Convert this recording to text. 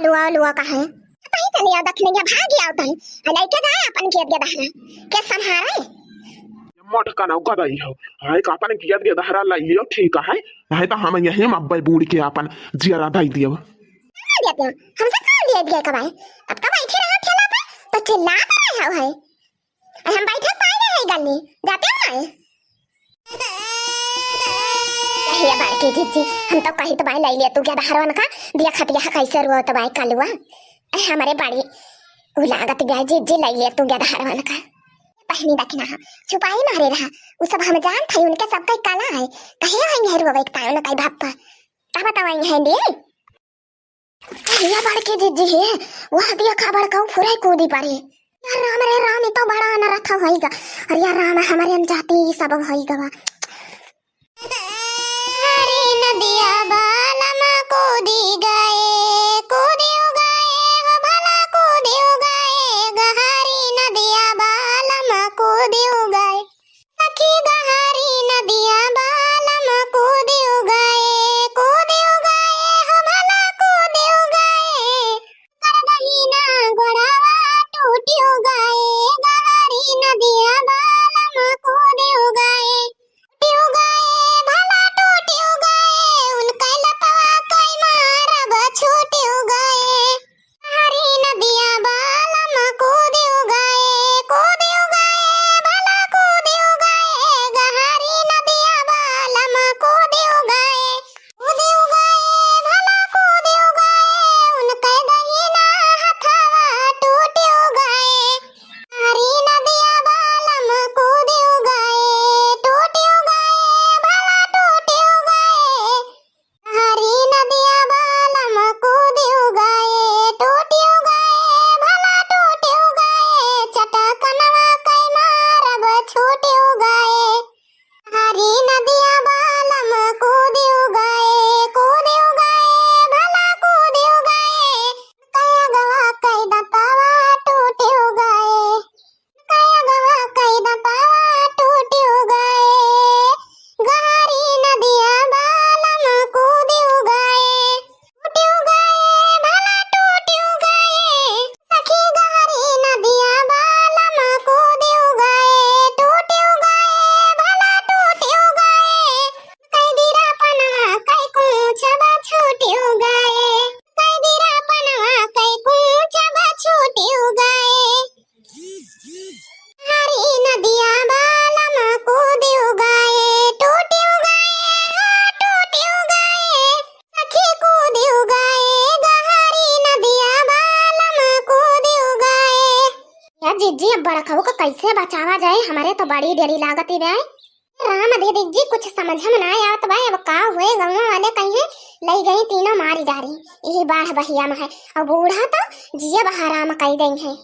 लुआ लुआ का है कहीं चले आओ दखने के भाग गया होता है लइके जाए अपन खेत के दहरा के संहारे मोट का ना गदई हो हाय का अपन खेत के दहरा लाई लियो ठीक है नहीं तो हम यही मब्बे बूढ़ के अपन जियरा दाई दियो देते हो हमसे कौन दे दिया कबाई अब तो बैठे रहो ठेला पे तो चिल्ला रहे हो है हम बैठे पाए रहे गली जाते हो ना ये बार के जीजी हम तो कहीं तो भाई ले लिया तू क्या दहरवन का दिया खतिया कैसे रुआ तो भाई कालुआ हमारे बाड़ी लागत गया जीजी ले लिया तू क्या दहरवन का पहनी देखना छुपाई मारे रहा वो सब हम जान थे उनके सब का काला है कहीं होंगे रुआ एक पायो ना कहीं भापा का बताएंगे हैं दिए ये बार के जीजी है वह दिया खबर का फुराई कूदी पड़े यार राम रे राम तो बड़ा न रखा होएगा और यार राम हमारे हम जाती सब होएगा हरी नदिया बालम कूदी गए हो भला कूदी गए गहरी नदिया बालम कूदी गए सखी गहरी नदिया बालम कूदी गए हो भला कूदी गए कर दही ना गोड़वा टूटी गए गहरी नदिया बालम कूदी गए जीजी अब बड़ा खाऊ का कैसे बचावा जाए हमारे तो बड़ी देरी लागत ही रहे राम दीदी जी कुछ समझ में ना आया तो भाई अब का हुए गाँव वाले कहीं ले गई तीनों मारी जा रही यही बाढ़ बहिया में है और बूढ़ा तो जिया बहारा में कही गई है।